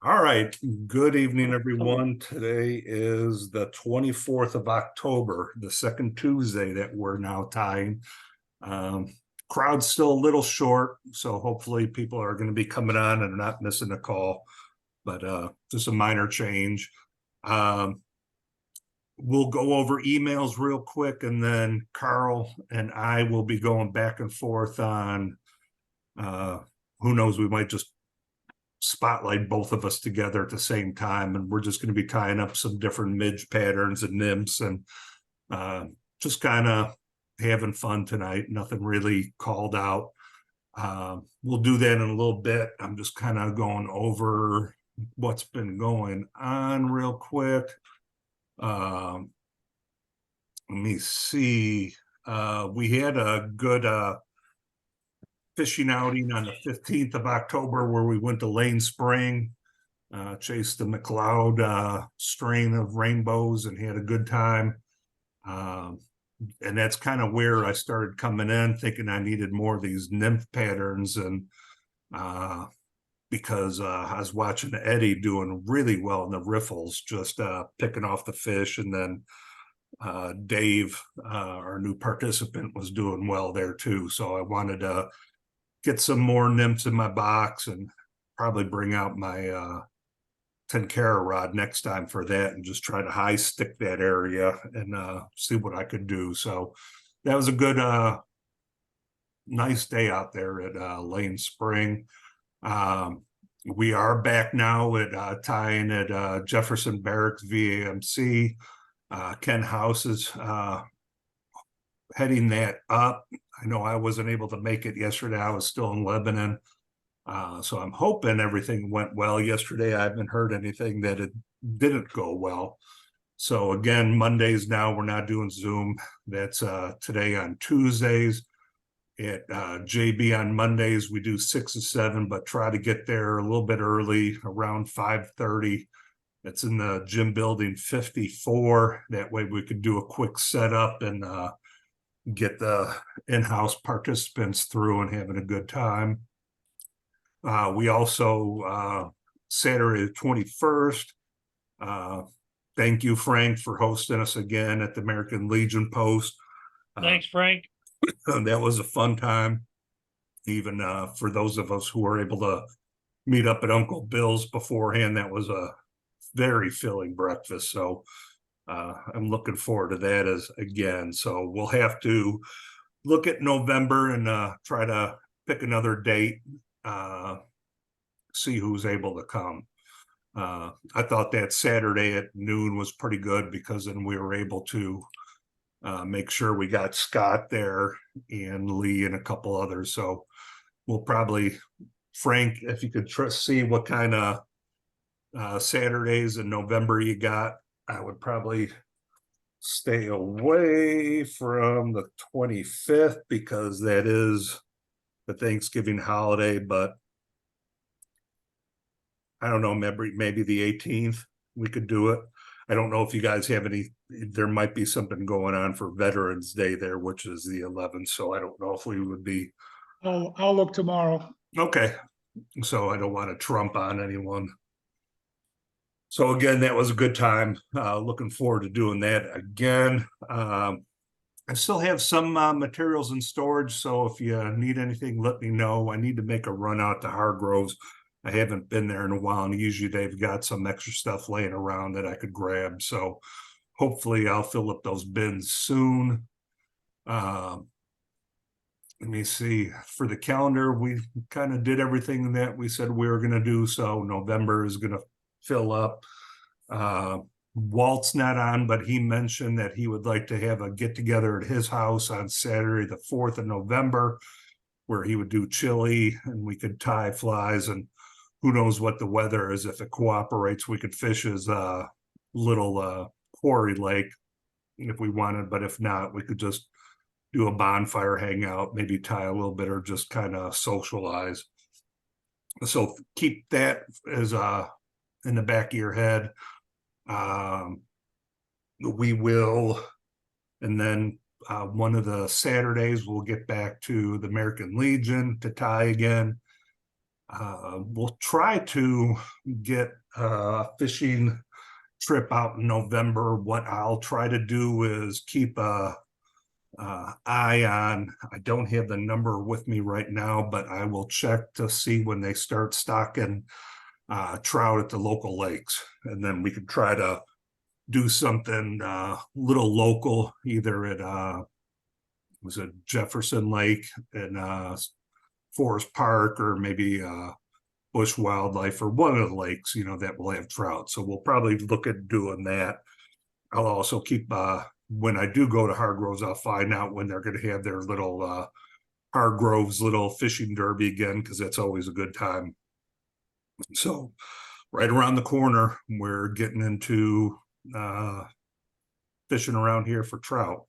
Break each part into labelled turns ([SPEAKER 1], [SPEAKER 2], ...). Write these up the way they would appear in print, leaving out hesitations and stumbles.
[SPEAKER 1] All right. Good evening,
[SPEAKER 2] Hello.
[SPEAKER 1] everyone. Today is the 24th of October, the second Tuesday that we're now tying. Um, Crowd's still a little short, so hopefully people are going to be coming on and not missing a call, but just a minor change. Um, we'll go over emails real quick, and then Carl and I will be going back and forth on uh, who knows, we might just spotlight both of us together at the same time, and we're just going to be tying up some different midge patterns and nymphs and uh, just kind of having fun tonight. Nothing really called out. We'll do that in a little bit. I'm just kind of going over what's been going on real quick. Um, Let me see. We had a good fishing outing on the 15th of October where we went to Lane Spring, chased the McLeod strain of rainbows and had a good time. Um, and that's kind of where I started coming in, thinking I needed more of these nymph patterns. And because I was watching Eddie doing really well in the riffles, just picking off the fish. And then Dave, our new participant, was doing well there too. So I wanted to get some more nymphs in my box and probably bring out my 10 rod next time for that and just try to high stick that area and see what I could do. So that was a good, nice day out there at Lane Spring. Um, we are back now at tying at Jefferson Barracks VAMC. Ken House is heading that up. I know I wasn't able to make it yesterday. I was still in Lebanon. So I'm hoping everything went well yesterday. I haven't heard anything that it didn't go well. So again, Mondays now we're not doing Zoom. That's today on Tuesdays. At JB on Mondays we do 6 to 7, but try to get there a little bit early, around 5:30. It's in the gym building 54. That way we could do a quick setup and get the in-house participants through and having a good time. We also, Saturday the 21st, thank you, Frank, for hosting us again at the American Legion Post.
[SPEAKER 2] Thanks, Frank.
[SPEAKER 1] That was a fun time, even for those of us who were able to meet up at Uncle Bill's beforehand. That was a very filling breakfast. So I'm looking forward to that as again. So we'll have to look at November and try to pick another date, see who's able to come. I thought that Saturday at noon was pretty good because then we were able to make sure we got Scott there and Lee and a couple others. So we'll probably, Frank, if you could see what kind of Saturdays in November you got, I would probably stay away from the 25th because that is the Thanksgiving holiday, but I don't know, maybe the 18th we could do it. I don't know if you guys have any, there might be something going on for Veterans Day there, which is the 11th. So I don't know if we would be
[SPEAKER 2] I'll look tomorrow.
[SPEAKER 1] okay. So I don't want to trump on anyone. So again, that was a good time. Looking forward to doing that again. I still have some materials in storage, so if you need anything, let me know. I need to make a run out to Hargroves. I haven't been there in a while, and usually they've got some extra stuff laying around that I could grab. So hopefully I'll fill up those bins soon. Let me see. For the calendar, we kind of did everything that we said we were going to do. So November is going to fill up. Walt's not on, but he mentioned that he would like to have a get together at his house on Saturday, the 4th of November, where he would do chili and we could tie flies. And who knows what the weather is. If it cooperates, we could fish his little quarry lake if we wanted. But if not, we could just do a bonfire hangout, maybe tie a little bit or just kind of socialize. So keep that as in the back of your head. We will, and then one of the Saturdays we'll get back to the American Legion to tie again. We'll try to get a fishing trip out in November. What I'll try to do is keep a eye on. I don't have the number with me right now, but I will check to see when they start stocking trout at the local lakes, and then we could try to do something little local, either at was it Jefferson Lake and Forest Park, or maybe Bush Wildlife, or one of the lakes, that will have trout. So we'll probably look at doing that. I'll also keep when I do go to Hargroves, I'll find out when they're going to have their little Hargroves little fishing derby again, because that's always a good time. So right around the corner, we're getting into fishing around here for trout.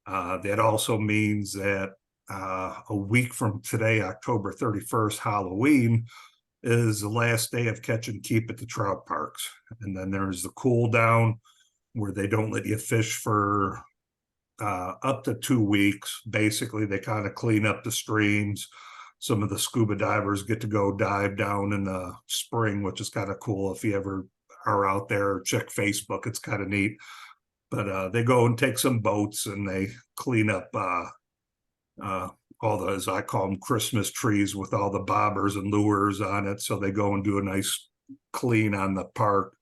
[SPEAKER 1] That also means that a week from today, October 31st, Halloween, is the last day of catch and keep at the trout parks. And then there's the cool down where they don't let you fish for up to 2 weeks. Basically, they kind of clean up the streams. Some of the scuba divers get to go dive down in the spring, which is kind of cool. If you ever are out there, check Facebook, it's kind of neat. But they go and take some boats and they clean up all the, as I call them, Christmas trees with all the bobbers and lures on it. So they go and do a nice clean on the park.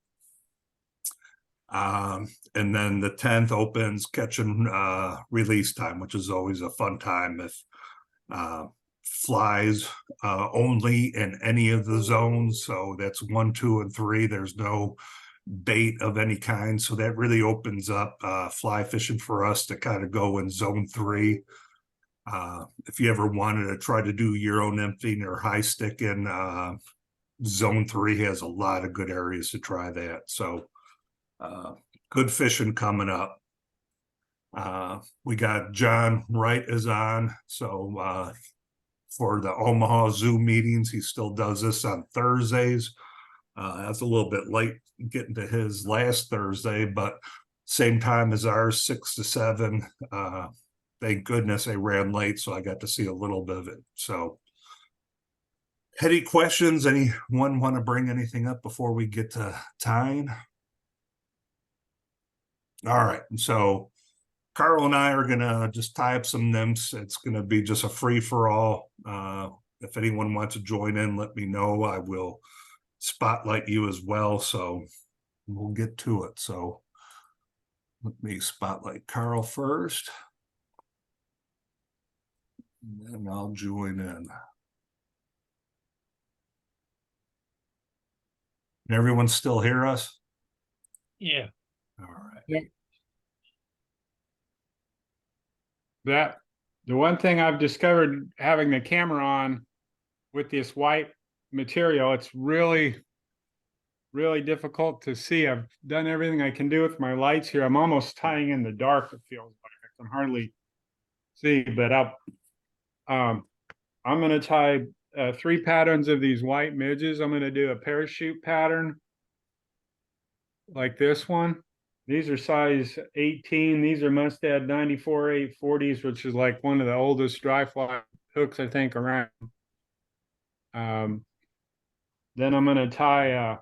[SPEAKER 1] And then the 10th opens catch and release time, which is always a fun time. If flies only in any of the zones, so that's 1, 2, and 3. There's no bait of any kind, so that really opens up fly fishing for us to kind of go in zone 3. If you ever wanted to try to do Euro nymphing or high sticking, zone 3 has a lot of good areas to try that. So good fishing coming up. We got John Wright is on, so for the Omaha Zoo meetings, he still does this on Thursdays. That's a little bit late getting to his last Thursday, but same time as ours, 6 to 7. Thank goodness I ran late, so I got to see a little bit of it. So any questions? Anyone want to bring anything up before we get to tying? All right, so Carl and I are gonna just tie up some nymphs. It's gonna be just a free-for-all. If anyone wants to join in, let me know. I will spotlight you as well, so we'll get to it. So let me spotlight Carl first, and then I'll join in. Can everyone still hear us?
[SPEAKER 2] Yeah.
[SPEAKER 1] All right.
[SPEAKER 3] Yep. The one thing I've discovered having the camera on with this white material, it's really difficult to see. I've done everything I can do with my lights here. I'm almost tying in the dark, it feels like. I can hardly see, but I'm going to tie 3 patterns of these white midges. I'm going to do a parachute pattern like this one. These are size 18. These are Mustad 24-840s, which is like one of the oldest dry fly hooks, I think, around. Then I'm going to tie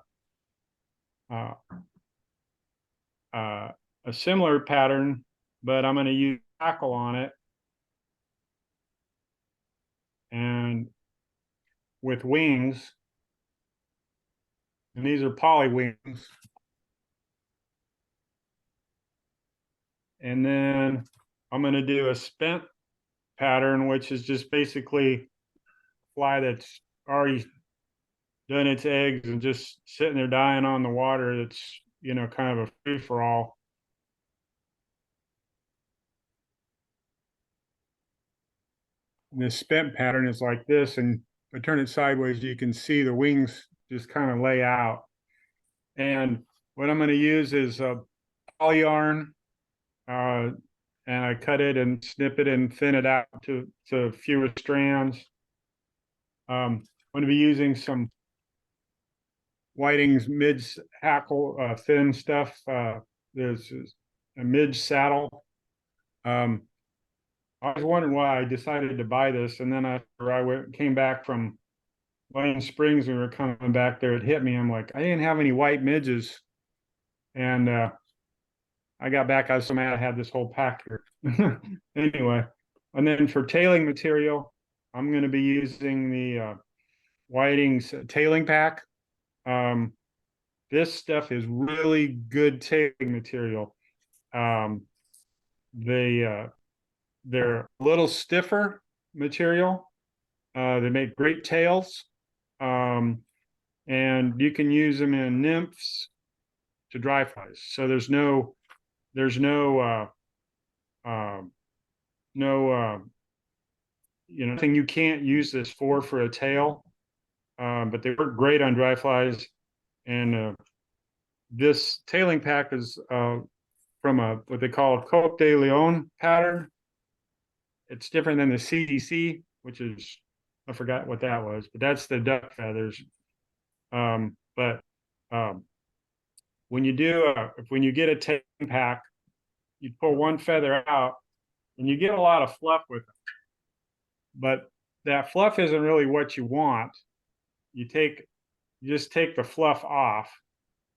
[SPEAKER 3] a similar pattern, but I'm going to use tackle on it. And with wings. And these are poly wings. And then I'm going to do a spent pattern, which is just basically fly that's already done its eggs and just sitting there dying on the water. That's, kind of a free-for-all. This spent pattern is like this, and if I turn it sideways, you can see the wings just kind of lay out. And what I'm going to use is a poly yarn, and I cut it and snip it and thin it out to fewer strands. I'm going to be using some Whiting's Midge hackle thin stuff. There's a Midge saddle. I was wondering why I decided to buy this, and then after I came back from Wayne Springs, we were coming back there, it hit me. I'm like, I didn't have any white midges. And I got back, I was so mad I had this whole pack here. Anyway, and then for tailing material, I'm going to be using the Whiting's tailing pack. This stuff is really good tailing material. They're a little stiffer material. They make great tails. And you can use them in nymphs to dry flies. So there's no thing you can't use this for a tail. But they work great on dry flies. And this tailing pack is from what they call a Coq de Leon pattern. It's different than the CDC, which is, I forgot what that was, but that's the duck feathers. But when you get a tailing pack, you pull one feather out and you get a lot of fluff with it. But that fluff isn't really what you want. You just take the fluff off,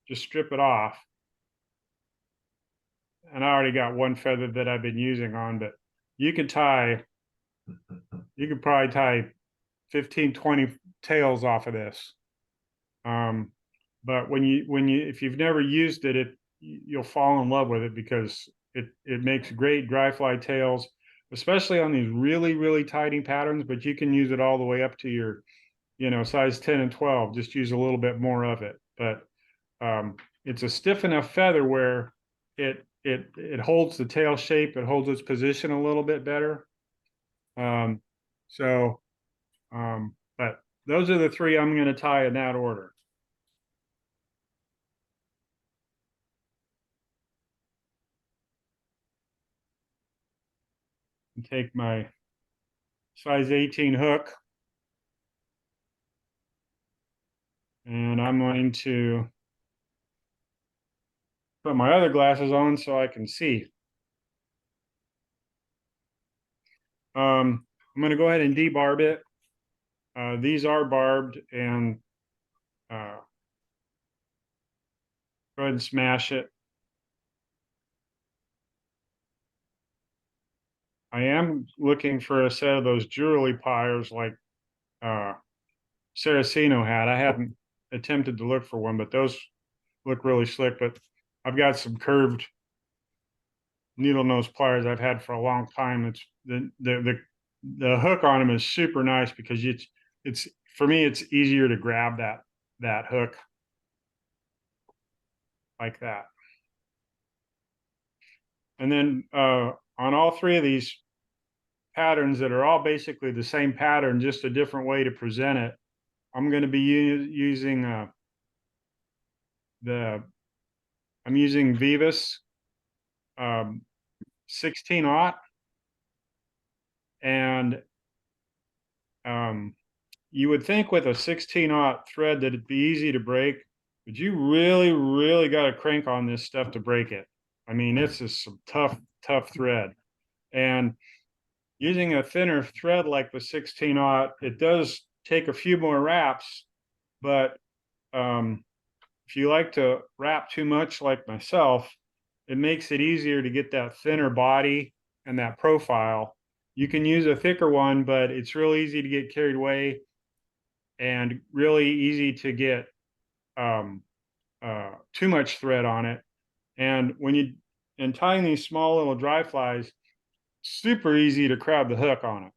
[SPEAKER 3] just strip it off. And I already got one feather that I've been using on, but you could probably tie 15, 20 tails off of this. But if you've never used it, you'll fall in love with it because it makes great dry fly tails, especially on these really, really tidy patterns, but you can use it all the way up to your, size 10 and 12, just use a little bit more of it. But it's a stiff enough feather where it holds the tail shape, it holds its position a little bit better. But those are the three I'm going to tie in that order. Take my size 18 hook, and I'm going to put my other glasses on so I can see. I'm going to go ahead and debarb it. These are barbed, and go ahead and smash it. I am looking for a set of those jewelry pliers like Saraceno had. I hadn't attempted to look for one, but those look really slick. But I've got some curved needle nose pliers I've had for a long time. It's the hook on them is super nice because it's for me it's easier to grab that hook like that. And then on all three of these patterns that are all basically the same pattern, just a different way to present it, I'm going to be using I'm using Vivus 16-aught, and you would think with a 16-aught thread that it'd be easy to break, but you really, really got to crank on this stuff to break it. I mean, it's just some tough thread. And using a thinner thread like the 16-aught, it does take a few more wraps, but if you like to wrap too much like myself, it makes it easier to get that thinner body and that profile. You can use a thicker one, but it's real easy to get carried away and really easy to get too much thread on it. And when tying these small little dry flies, super easy to crowd the hook on it.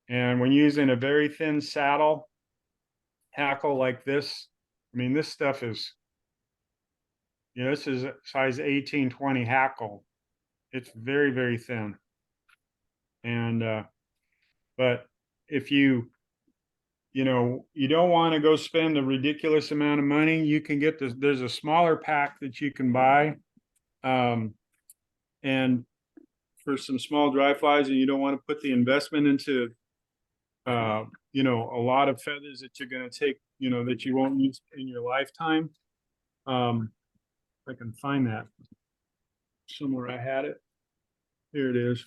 [SPEAKER 3] And when using a very thin saddle hackle like this, I mean, this stuff is, this is a size 18-20 hackle. It's very, very thin. And, but if you don't want to go spend a ridiculous amount of money, you can get this, there's a smaller pack that you can buy. And for some small dry flies, and you don't want to put the investment into, a lot of feathers that you're going to take, that you won't use in your lifetime. If I can find that somewhere, I had it. Here it is.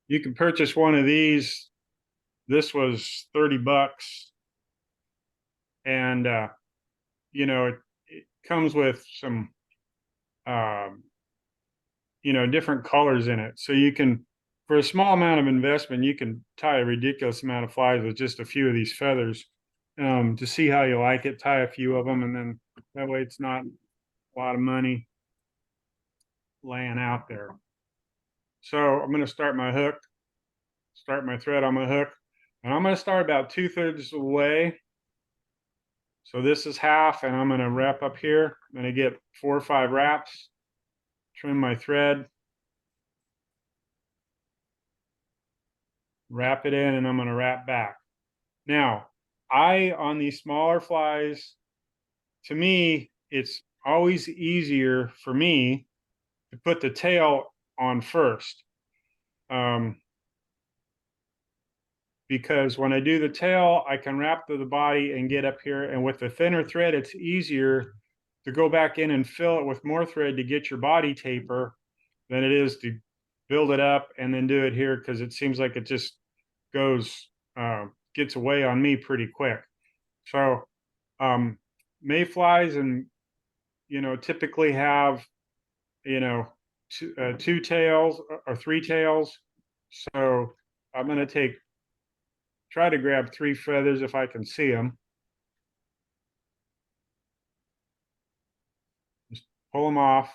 [SPEAKER 3] You can purchase one of these This was $30. And, you know, it comes with some, you know, different colors in it. So you can, for a small amount of investment, you can tie a ridiculous amount of flies with just a few of these feathers. To see how you like it, tie a few of them, and then that way it's not a lot of money laying out there. So I'm going to start my hook, start my thread on my hook, and I'm going to start about 2/3 of the way. So this is half, and I'm going to wrap up here. I'm going to get 4 or 5 wraps, trim my thread, wrap it in, and I'm going to wrap back. Now, on these smaller flies, to me, it's always easier for me to put the tail on first. Because when I do the tail, I can wrap the body and get up here. And with the thinner thread, it's easier to go back in and fill it with more thread to get your body taper than it is to build it up and then do it here, because it seems like it just goes, gets away on me pretty quick. So mayflies, and you know, typically have, you know, two tails or 3 tails. So I'm going to try to grab 3 feathers if I can see them. Just pull them off.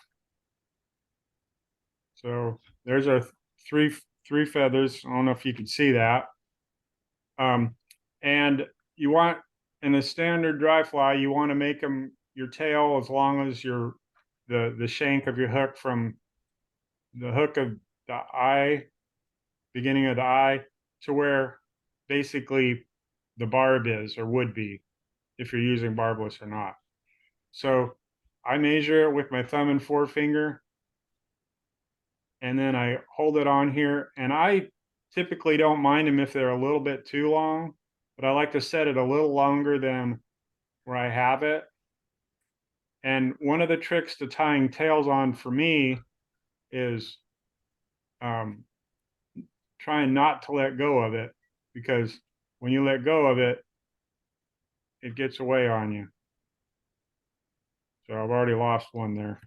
[SPEAKER 3] So there's our three feathers. I don't know if you can see that. And you want, in a standard dry fly, you want to make them, your tail, as long as the shank of your hook from the hook of the eye, beginning of the eye, to where basically the barb is, or would be, if you're using barbless or not. So I measure it with my thumb and forefinger, and then I hold it on here. And I typically don't mind them if they're a little bit too long, but I like to set it a little longer than where I have it. And one of the tricks to tying tails on for me is trying not to let go of it, because when you let go of it, it gets away on you. So I've already lost one there.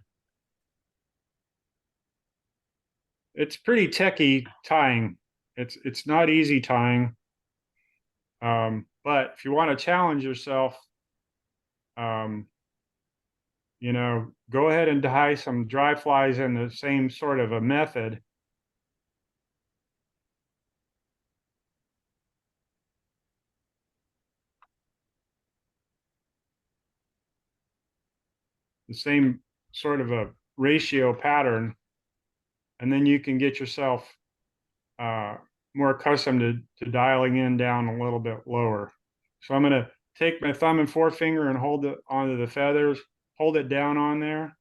[SPEAKER 3] It's pretty techy tying. It's not easy tying. But if you want to challenge yourself, you know, go ahead and tie some dry flies in the same sort of a method. The same sort of a ratio pattern, and then you can get yourself more accustomed to dialing in down a little bit lower. So I'm going to take my thumb and forefinger and hold it onto the feathers, hold it down on there,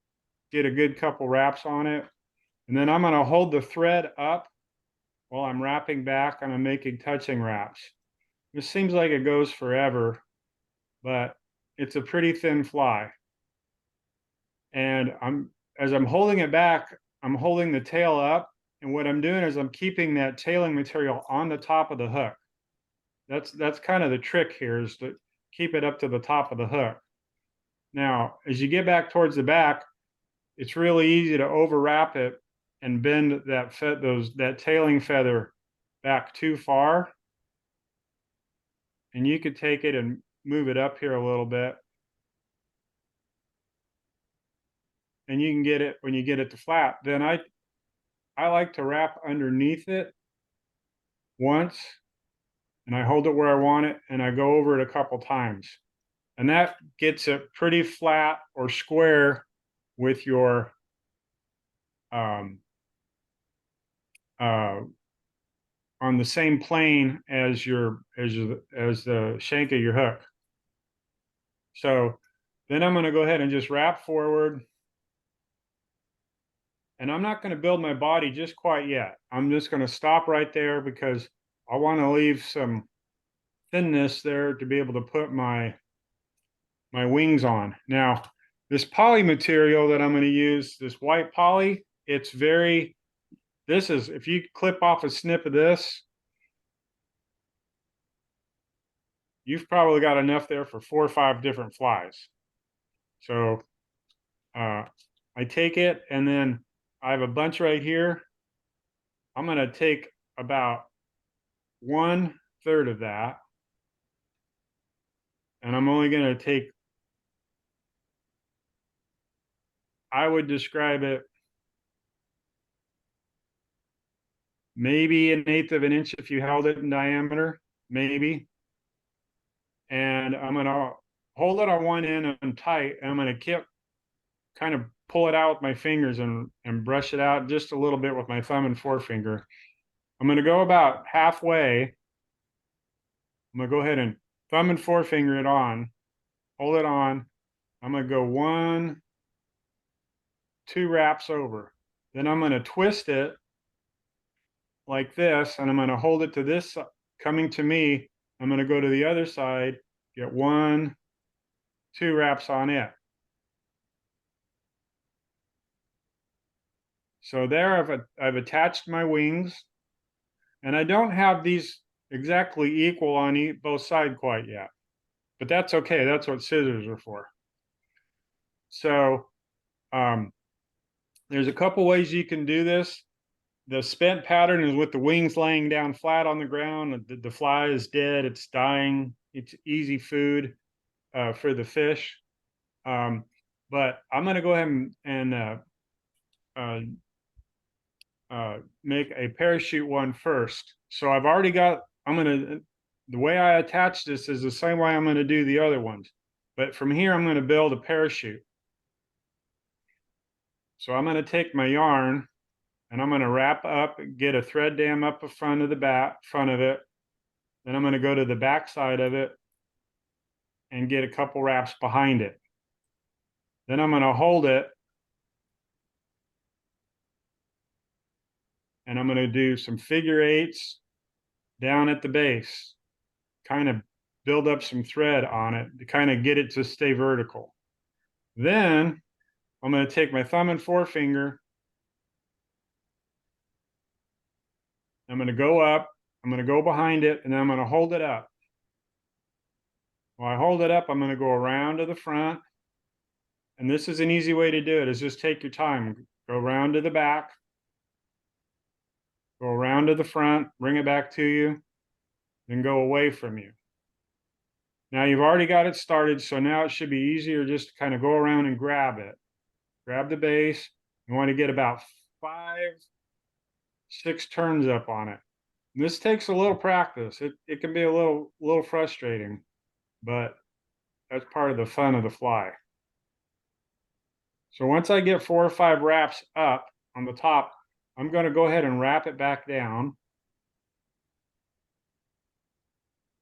[SPEAKER 3] get a good couple wraps on it, and then I'm going to hold the thread up while I'm wrapping back, and I'm making touching wraps. This seems like it goes forever, but it's a pretty thin fly. And as I'm holding it back, I'm holding the tail up, and what I'm doing is I'm keeping that tailing material on the top of the hook. That's kind of the trick here, is to keep it up to the top of the hook. Now, as you get back towards the back, it's really easy to overwrap it and bend that tailing feather back too far. And you could take it and move it up here a little bit. And you can get it, when you get it to flat, then I like to wrap underneath it once, and I hold it where I want it, and I go over it a couple times. And that gets it pretty flat or square with your on the same plane as the shank of your hook. So then I'm going to go ahead and just wrap forward. And I'm not going to build my body just quite yet. I'm just going to stop right there, because I want to leave some thinness there to be able to put my wings on. Now, this poly material that I'm going to use, this white poly, it's very, this is, if you clip off a snip of this, you've probably got enough there for 4 or 5 different flies. So I take it, and then I have a bunch right here. I'm going to take about 1/3 of that, and I'm only going to take, I would describe it maybe 1/8 of an inch if you held it in diameter, maybe. And I'm going to hold it on one end and tight, and I'm going to kind of pull it out with my fingers and brush it out just a little bit with my thumb and forefinger. I'm going to go about halfway. I'm going to go ahead and thumb and forefinger it on, hold it on. I'm going to go 1, 2 wraps over. Then I'm going to twist it like this, and I'm going to hold it to this coming to me. I'm going to go to the other side, get 1, 2 wraps on it. So there I've attached my wings, and I don't have these exactly equal on both sides quite yet, but that's okay. That's what scissors are for. So there's a couple ways you can do this. The spent pattern is with the wings laying down flat on the ground. The fly is dead. It's dying. It's easy food for the fish. But I'm going to go ahead and make a parachute one first. So I've already got, the way I attach this is the same way I'm going to do the other ones. But from here, I'm going to build a parachute. So I'm going to take my yarn, and I'm going to wrap up, get a thread dam up the front of it. Then I'm going to go to the back side of it and get a couple wraps behind it. Then I'm going to hold it, and I'm going to do some figure eights down at the base, kind of build up some thread on it to kind of get it to stay vertical. Then I'm going to take my thumb and forefinger. I'm going to go up, I'm going to go behind it, and then I'm going to hold it up. While I hold it up, I'm going to go around to the front. And this is an easy way to do it, is just take your time. Go around to the back. Go around to the front, bring it back to you, then go away from you. Now you've already got it started, so now it should be easier just to kind of go around and grab it. Grab the base. You want to get about 5, 6 turns up on it. And this takes a little practice. It can be a little frustrating, but that's part of the fun of the fly. So once I get 4 or 5 wraps up on the top, I'm going to go ahead and wrap it back down.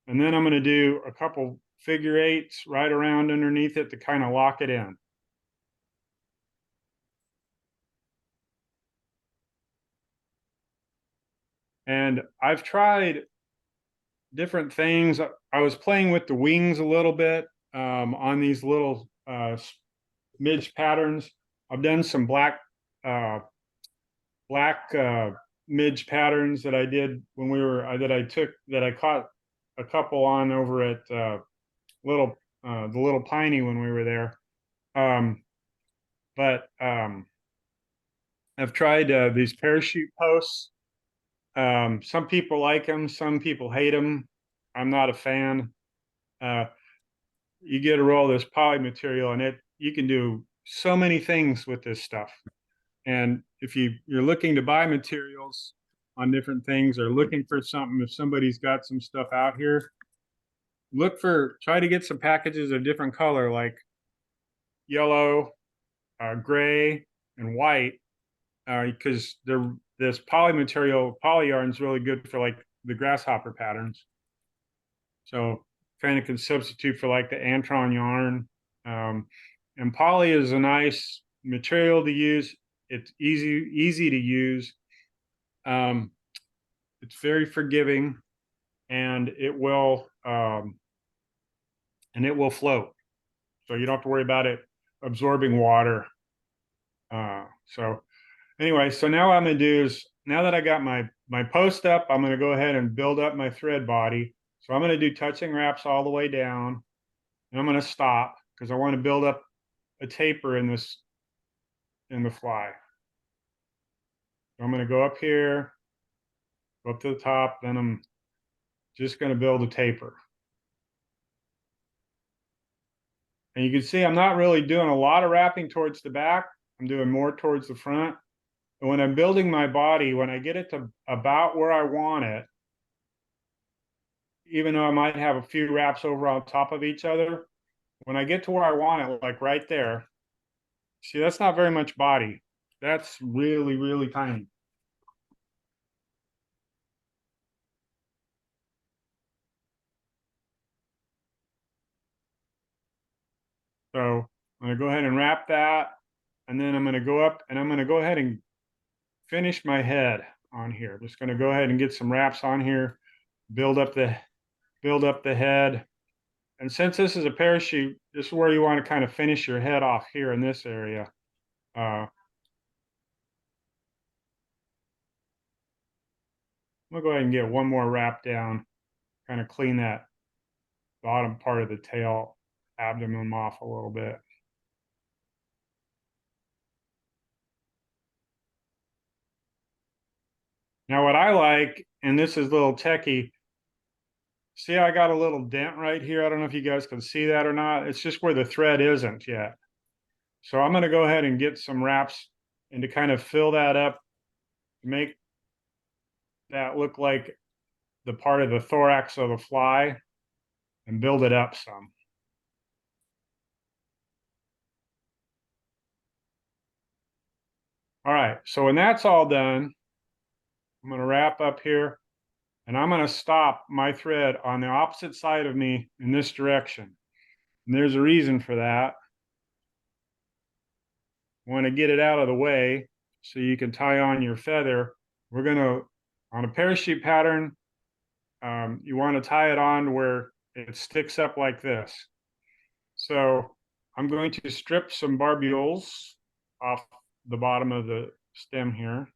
[SPEAKER 3] And then I'm going to do a couple figure eights right around underneath it to kind of lock it in. And I've tried different things. I was playing with the wings a little bit on these little midge patterns. I've done some black midge patterns that I did when that I caught a couple on over at the Little Piney when we were there. I've tried these parachute posts. Some people like them, some people hate them. I'm not a fan. You get a roll of this poly material, and you can do so many things with this stuff. And if you're looking to buy materials on different things, or looking for something, if somebody's got some stuff out here, try to get some packages of different color, like yellow, gray, and white, because this poly yarn is really good for like the grasshopper patterns. So kind of can substitute for like the Antron yarn. And poly is a nice material to use. It's easy to use. It's very forgiving, and it will float. So you don't have to worry about it absorbing water. So anyway, so now what I'm going to do is, now that I got my post up, I'm going to go ahead and build up my thread body. So I'm going to do touching wraps all the way down, and I'm going to stop because I want to build up a taper in this, in the fly. So I'm going to go up here, go up to the top, then I'm just going to build a taper. And you can see I'm not really doing a lot of wrapping towards the back. I'm doing more towards the front. And when I'm building my body, when I get it to about where I want it, even though I might have a few wraps over on top of each other, when I get to where I want it, like right there, see, that's not very much body. That's really, really tiny. So I'm going to go ahead and wrap that. And then I'm going to go up and I'm going to go ahead and finish my head on here. Just going to go ahead and get some wraps on here, build up the head. And since this is a parachute, this is where you want to kind of finish your head off here in this area. I'm gonna go ahead and get one more wrap down, kind of clean that bottom part of the tail abdomen off a little bit. Now what I like, and this is a little techie, see I got a little dent right here. I don't know if you guys can see that or not. It's just where the thread isn't yet. So I'm gonna go ahead and get some wraps and to kind of fill that up, make that look like the part of the thorax of the fly and build it up some. All right, so when that's all done, I'm going to wrap up here and I'm going to stop my thread on the opposite side of me in this direction. And there's a reason for that. I want to get it out of the way so you can tie on your feather. We're going to, on a parachute pattern, you want to tie it on where it sticks up like this. So I'm going to strip some barbules off the bottom of the stem here.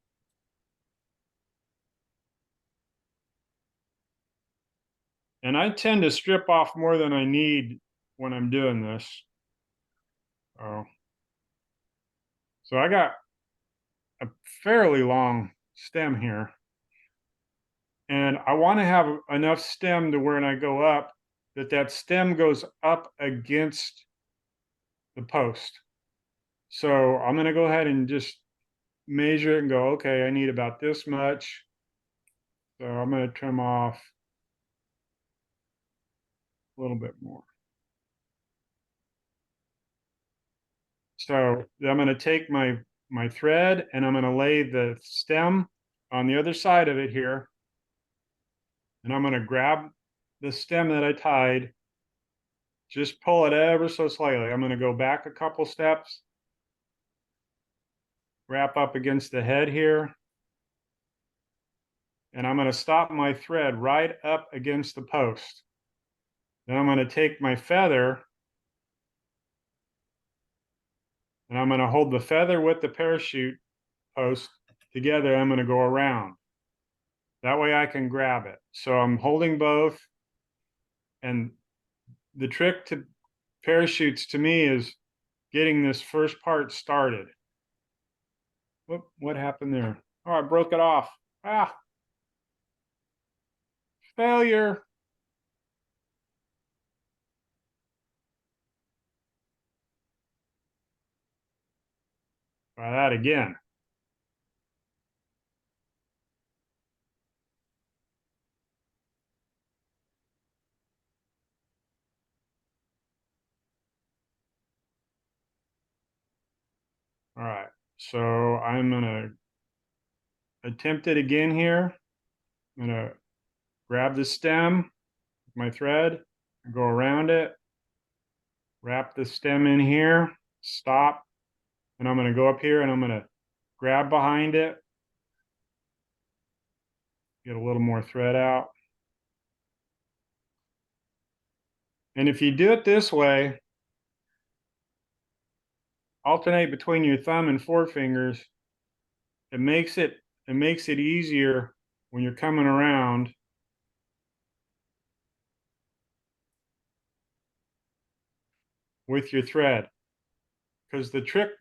[SPEAKER 3] And I tend to strip off more than I need when I'm doing this. Oh. So I got a fairly long stem here. And I want to have enough stem to where when I go up, that stem goes up against the post. So I'm going to go ahead and just measure it and go, okay, I need about this much. So I'm going to trim off a little bit more. So I'm going to take my thread and I'm going to lay the stem on the other side of it here. And I'm going to grab the stem that I tied, just pull it ever so slightly. I'm going to go back a couple steps, wrap up against the head here. And I'm going to stop my thread right up against the post. Then I'm going to take my feather and I'm going to hold the feather with the parachute post together. I'm going to go around. That way I can grab it. So I'm holding both. And the trick to parachutes to me is getting this first part started. Whoop, what happened there? Oh, I broke it off. Ah, failure. Try that again. All right, so I'm gonna attempt it again here. I'm gonna grab the stem with my thread and go around it, wrap the stem in here, stop, and I'm gonna go up here and I'm gonna grab behind it, get a little more thread out. And if you do it this way, alternate between your thumb and forefingers, it makes it easier when you're coming around with your thread. Because the trick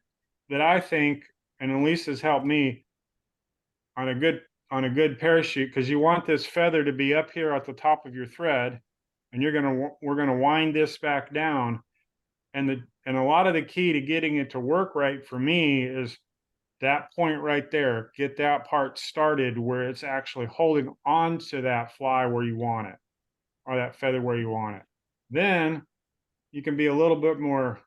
[SPEAKER 3] that I think, and at least has helped me on a good parachute, because you want this feather to be up here at the top of your thread, and we're gonna wind this back down. And a lot of the key to getting it to work right for me is that point right there. Get that part started where it's actually holding on to that fly where you want it, or that feather where you want it. Then you can be a little bit more,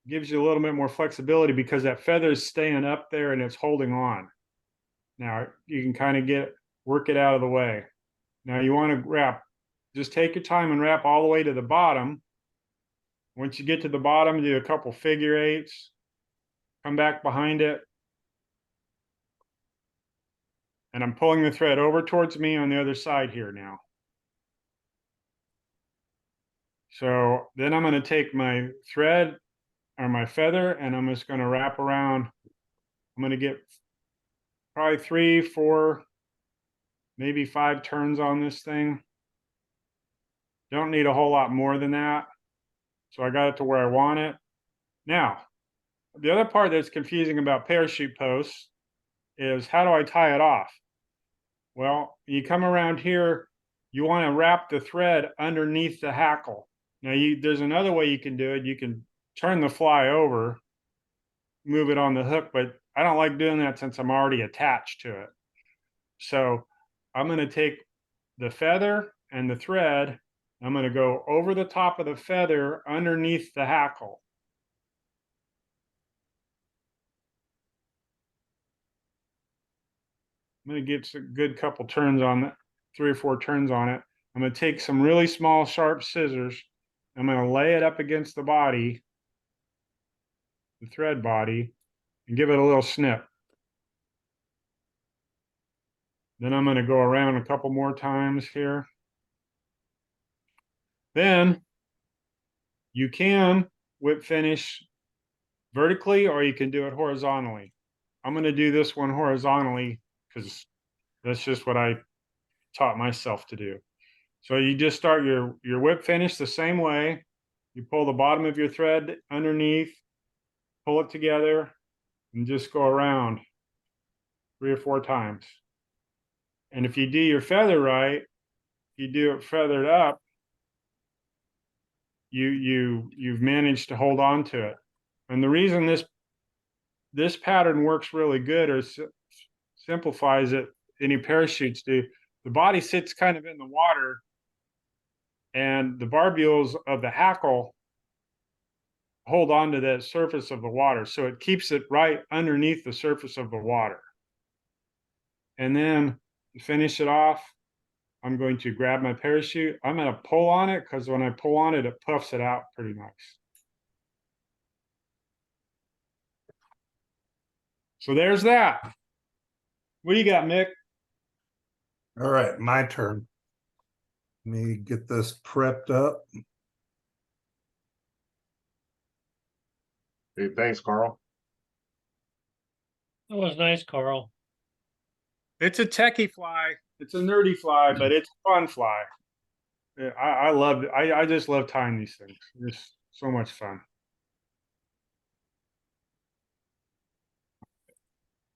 [SPEAKER 3] gives you a little bit more flexibility because that feather is staying up there and it's holding on. Now you can kind of work it out of the way. Now you want to wrap, just take your time and wrap all the way to the bottom. Once you get to the bottom, do a couple figure eights, come back behind it. And I'm pulling the thread over towards me on the other side here now. So then I'm going to take my thread or my feather and I'm just going to wrap around. I'm going to get probably 3, 4, maybe 5 turns on this thing. Don't need a whole lot more than that. So I got it to where I want it. Now, the other part that's confusing about parachute posts is how do I tie it off? Well, you come around here, you want to wrap the thread underneath the hackle. Now, there's another way you can do it. You can turn the fly over, move it on the hook, but I don't like doing that since I'm already attached to it. So I'm going to take the feather and the thread. I'm going to go over the top of the feather underneath the hackle. I'm going to get a good couple turns on it, 3 or 4 turns on it. I'm going to take some really small, sharp scissors. I'm going to lay it up against the body, the thread body, and give it a little snip. Then I'm going to go around a couple more times here. Then you can whip finish vertically or you can do it horizontally. I'm going to do this one horizontally because that's just what I taught myself to do. So you just start your whip finish the same way. You pull the bottom of your thread underneath, pull it together, and just go around 3 or 4 times. And if you do your feather right, you do it feathered up, you've managed to hold on to it. And the reason this pattern works really good or simplifies it, any parachutes do, the body sits kind of in the water and the barbules of the hackle hold on to the surface of the water. So it keeps it right underneath the surface of the water. And then to finish it off, I'm going to grab my parachute. I'm going to pull on it because when I pull on it, it puffs it out pretty nice. So there's that. What do you got, Mick?
[SPEAKER 1] All right, my turn. Let me get this prepped up.
[SPEAKER 4] Hey, thanks, Carl.
[SPEAKER 2] That was nice, Carl.
[SPEAKER 3] It's a techie fly. It's a nerdy fly, but it's a fun fly. Yeah, I love it. I just love tying these things. It's so much fun.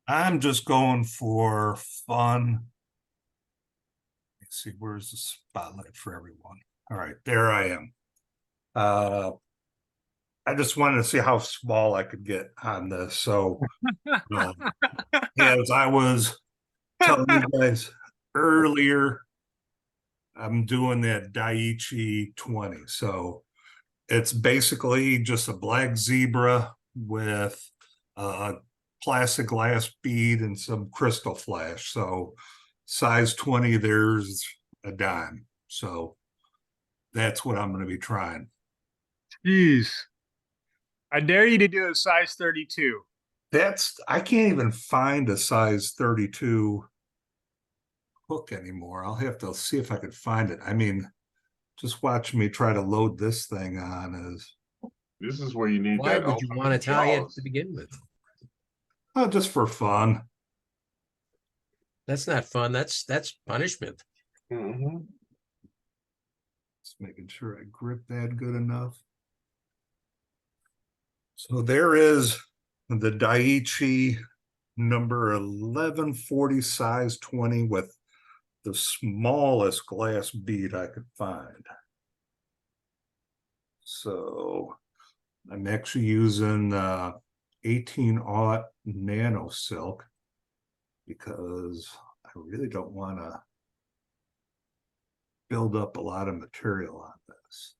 [SPEAKER 1] I'm just going for fun. Let's see, where's the spotlight for everyone? All right, there I am. I just wanted to see how small I could get on this. So, as I was telling you guys earlier, I'm doing that Daiichi 20. So it's basically just a black zebra with a plastic glass bead and some crystal flash. So size 20, there's a dime. So that's what I'm going to be trying.
[SPEAKER 3] Jeez. I dare you to do a size 32.
[SPEAKER 1] I can't even find a size 32 hook anymore. I'll have to see if I could find it. I mean, just watch me try to load this thing on
[SPEAKER 4] This is where you need
[SPEAKER 5] Why
[SPEAKER 4] that.
[SPEAKER 5] would you want to
[SPEAKER 4] ultimate
[SPEAKER 5] tie it
[SPEAKER 4] jaws.
[SPEAKER 5] to begin with?
[SPEAKER 1] just for fun.
[SPEAKER 5] That's not fun. That's punishment.
[SPEAKER 4] Mhm.
[SPEAKER 1] Just making sure I grip that good enough. So there is the Daiichi number 1140 size 20 with the smallest glass bead I could find. So I'm actually using 18-aught nano silk because I really don't want to build up a lot of material on this.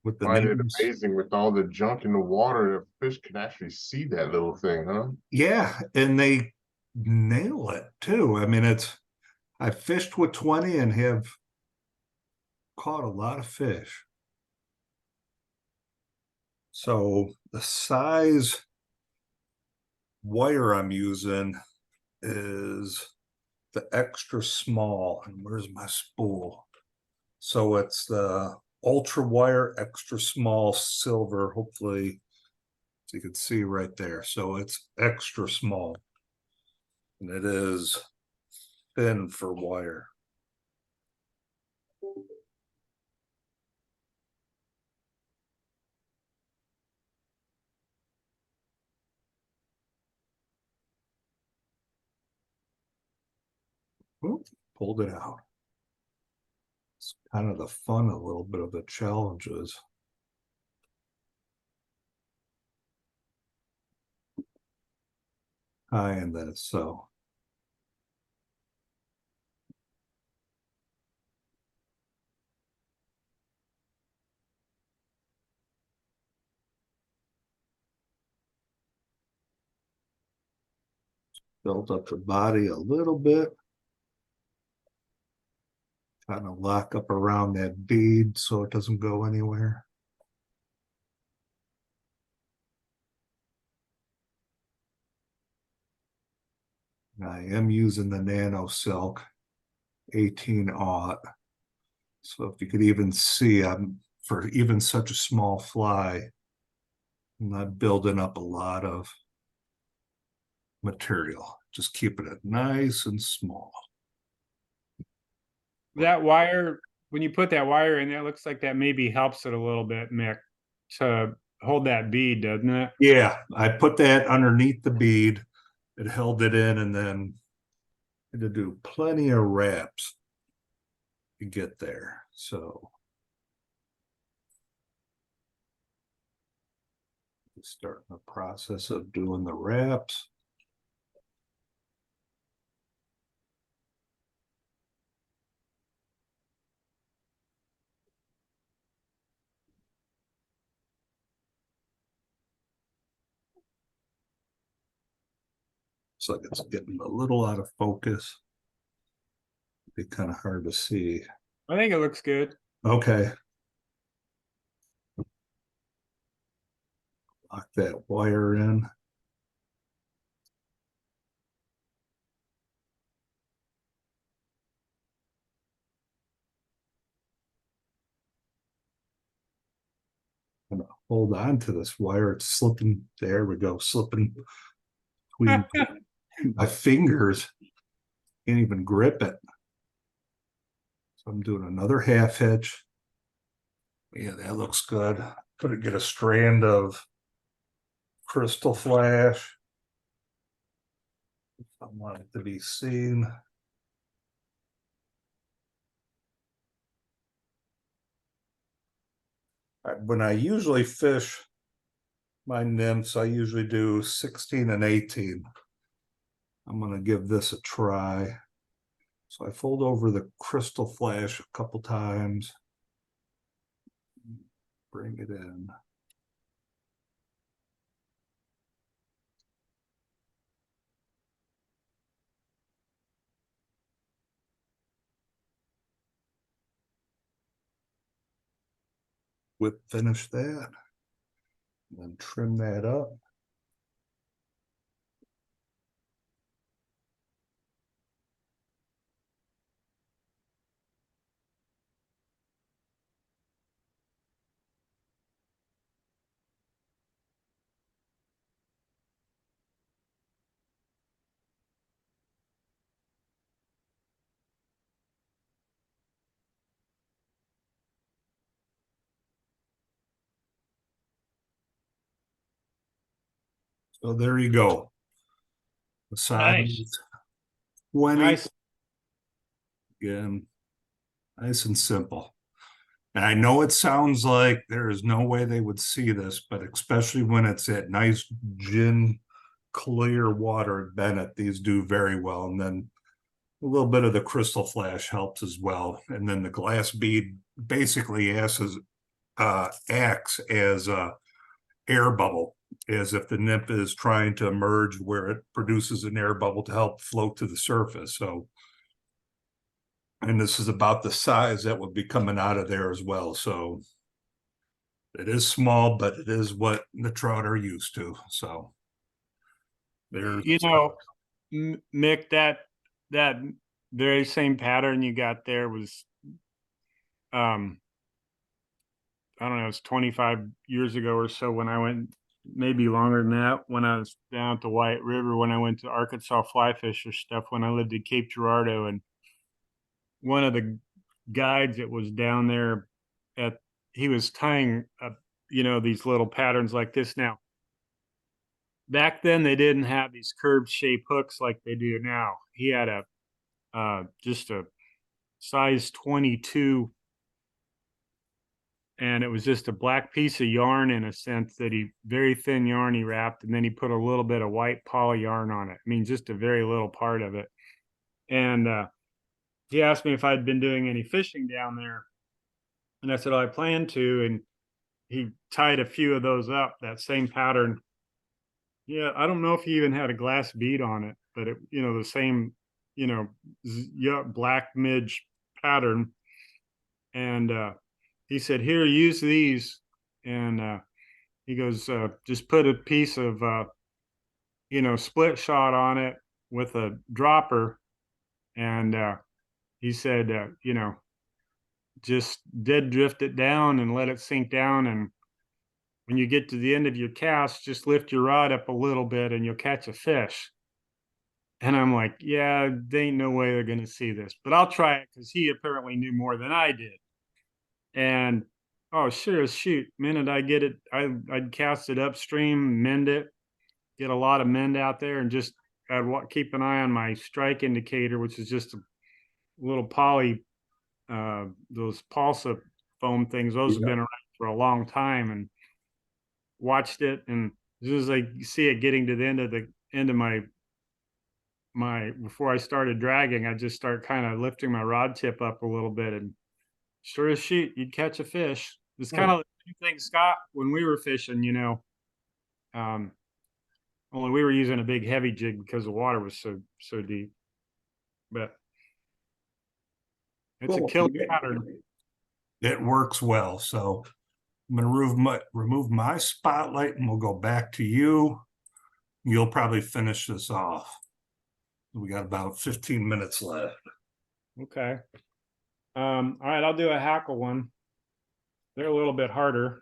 [SPEAKER 1] With the
[SPEAKER 4] Find it
[SPEAKER 1] names,
[SPEAKER 4] amazing with all the junk in the water, the fish can actually see that little thing, huh?
[SPEAKER 1] yeah, and they nail it too. I mean, I fished with 20 and have caught a lot of fish. So the size wire I'm using is the extra small. And where's my spool? So it's the ultra wire extra small silver. Hopefully you can see right there. So it's extra small. And it is thin for wire. Ooh, pulled it out. It's kind of the fun, a little bit of the challenges. Tying this, so built up the body a little bit. Kind of lock up around that bead so it doesn't go anywhere. I am using the nano silk 18-aught. So if you could even see, I'm for even such a small fly, I'm not building up a lot of material, just keeping it nice and small.
[SPEAKER 3] That wire, when you put that wire in, it looks like that maybe helps it a little bit, Mick, to hold that bead, doesn't it?
[SPEAKER 1] Yeah, I put that underneath the bead. It held it in, and then I had to do plenty of wraps to get there. So starting the process of doing the wraps. It's like it's getting a little out of focus. Be kind of hard to see.
[SPEAKER 3] I think it looks good.
[SPEAKER 1] Okay. Lock that wire in. I'm gonna hold on to this wire. It's slipping. There we go. Slipping between my fingers. Can't even grip it. So I'm doing another half hitch. Yeah, that looks good. Could get a strand of crystal flash. I want it to be seen. When I usually fish my nymphs, I usually do 16 and 18. I'm going to give this a try. So I fold over the crystal flash a couple times. Bring it in. Whip finish that. And then trim that up. So there you go. The size
[SPEAKER 2] Nice.
[SPEAKER 1] 20,
[SPEAKER 3] Nice.
[SPEAKER 1] again, nice and simple. And I know it sounds like there is no way they would see this, but especially when it's at nice gin clear water at Bennett, these do very well. And then a little bit of the crystal flash helps as well. And then the glass bead basically acts as a air bubble, as if the nymph is trying to emerge where it produces an air bubble to help float to the surface. So, and this is about the size that would be coming out of there as well. So it is small, but it is what the trout are used to. So there's,
[SPEAKER 3] You know, Mick, that very same pattern you got there was, I don't know, it's 25 years ago or so when I went, maybe longer than that, when I was down at the White River, when I went to Arkansas fly fisher stuff, when I lived at Cape Girardeau, and one of the guides that was down there he was tying up, these little patterns like this. Now, back then they didn't have these curved shape hooks like they do now. He had just a size 22, and it was just a black piece of yarn, in a sense, that very thin yarn he wrapped, and then he put a little bit of white poly yarn on it. I mean, just a very little part of it. And he asked me if I'd been doing any fishing down there, and I said, I plan to. And he tied a few of those up, that same pattern. Yeah, I don't know if he even had a glass bead on it, but the same, black midge pattern. And he said, here, use these. And he goes, just put a piece of, split shot on it with a dropper. And he said, just dead drift it down and let it sink down. And when you get to the end of your cast, just lift your rod up a little bit and you'll catch a fish. And I'm like, yeah, there ain't no way they're going to see this, but I'll try it, because he apparently knew more than I did. And oh, sure as shoot, minute I get it, I'd cast it upstream, mend it, get a lot of mend out there, and just keep an eye on my strike indicator, which is just a little poly, those pulsa foam things. Those have been around for a long time, and watched it. And as soon as I see it getting to the end of my before I started dragging, I just start kind of lifting my rod tip up a little bit, and sure as shoot, you'd catch a fish. It's kind of the same thing, Scott, when we were fishing, only we were using a big heavy jig because the water was so deep. But it's a killer pattern.
[SPEAKER 1] it works well. So I'm going to remove my spotlight, and we'll go back to you. You'll probably finish this off. We got about 15 minutes left.
[SPEAKER 3] Okay. All right, I'll do a hackle one. They're a little bit harder.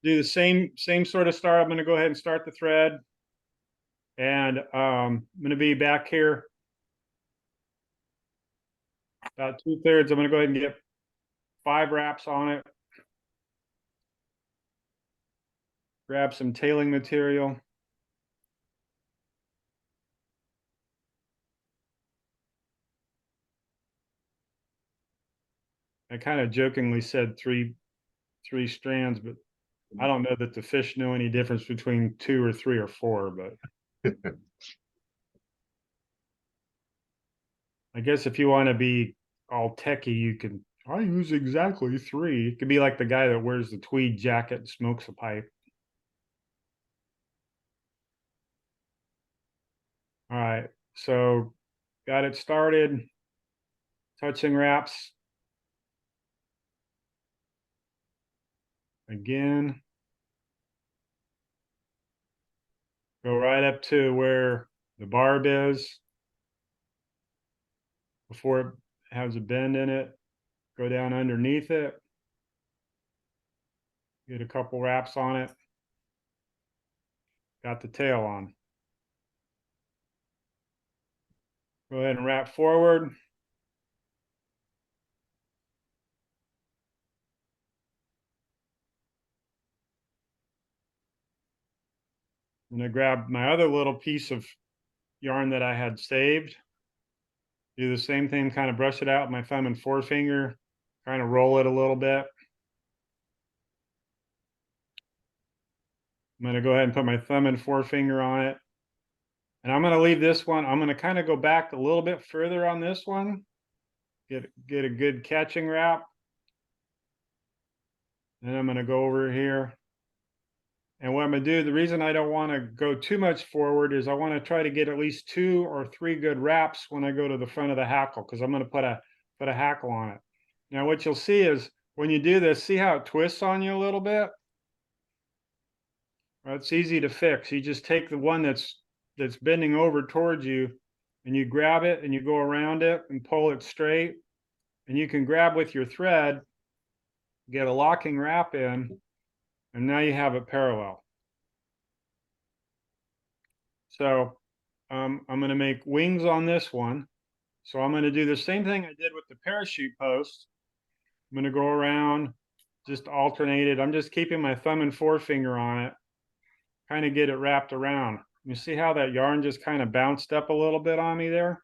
[SPEAKER 3] Do the same sort of start. I'm going to go ahead and start the thread. And I'm going to be back here about 2/3. I'm going to go ahead and get 5 wraps on it. Grab some tailing material. I kind of jokingly said three strands, but I don't know that the fish know any difference between 2 or 3 or 4, but I guess if you want to be all techie, you can, I use exactly 3. It could be like the guy that wears the tweed jacket and smokes a pipe. All right, so got it started. Touching wraps. Again. Go right up to where the barb is before it has a bend in it. Go down underneath it. Get a couple wraps on it. Got the tail on. Go ahead and wrap forward. I'm gonna grab my other little piece of yarn that I had saved. Do the same thing, kind of brush it out with my thumb and forefinger, kind of roll it a little bit. I'm gonna go ahead and put my thumb and forefinger on it. And I'm gonna leave this one, I'm gonna kind of go back a little bit further on this one, get a good catching wrap. And I'm gonna go over here. And what I'm gonna do, the reason I don't wanna go too much forward is I wanna try to get at least 2 or 3 good wraps when I go to the front of the hackle, because I'm gonna put a hackle on it. Now what you'll see is when you do this, see how it twists on you a little bit? Well, it's easy to fix. You just take the one that's bending over towards you and you grab it and you go around it and pull it straight. And you can grab with your thread, get a locking wrap in, and now you have it parallel. So I'm going to make wings on this one. So I'm going to do the same thing I did with the parachute post. I'm going to go around, just alternate it. I'm just keeping my thumb and forefinger on it, kind of get it wrapped around. You see how that yarn just kind of bounced up a little bit on me there?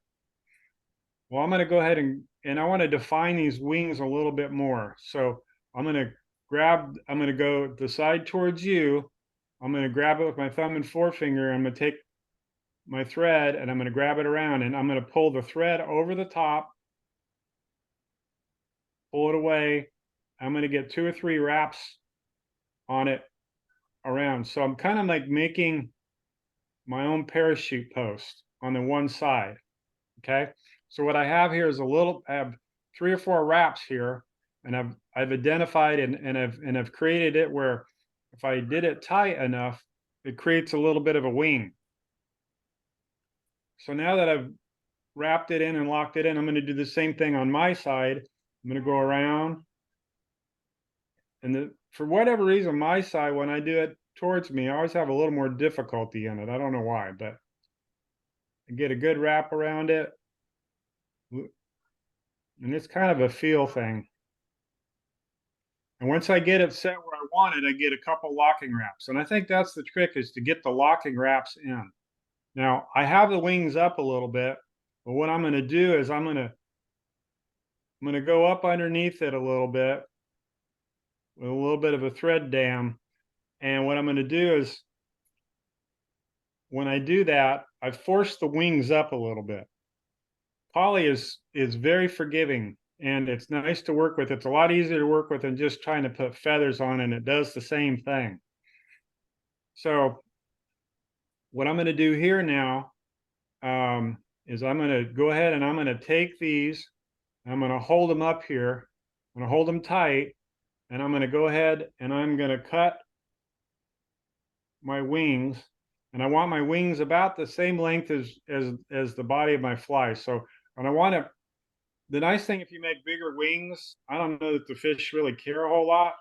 [SPEAKER 3] Well, I'm going to go ahead and I want to define these wings a little bit more. So I'm going to I'm going to go the side towards you. I'm going to grab it with my thumb and forefinger. I'm going to take my thread and I'm going to grab it around and I'm going to pull the thread over the top, pull it away. I'm going to get 2 or 3 wraps on it around. So I'm kind of like making my own parachute post on the one side. Okay. So what I have here is I have 3 or 4 wraps here, and I've identified and I've created it where if I did it tight enough, it creates a little bit of a wing. So now that I've wrapped it in and locked it in, I'm going to do the same thing on my side. I'm going to go around, and for whatever reason, my side, when I do it towards me, I always have a little more difficulty in it. I don't know why, but I get a good wrap around it. And it's kind of a feel thing. And once I get it set where I want it, I get a couple locking wraps. And I think that's the trick, is to get the locking wraps in. Now, I have the wings up a little bit, but what I'm going to do is I'm going to go up underneath it a little bit with a little bit of a thread dam. And what I'm going to do is when I do that, I force the wings up a little bit. Poly is very forgiving and it's nice to work with. It's a lot easier to work with than just trying to put feathers on, and it does the same thing. So what I'm going to do here now is I'm going to go ahead and I'm going to take these, I'm going to hold them up here, I'm going to hold them tight, and I'm going to go ahead and I'm going to cut my wings, and I want my wings about the same length as the body of my fly. So, and I want to, the nice thing, if you make bigger wings, I don't know that the fish really care a whole lot,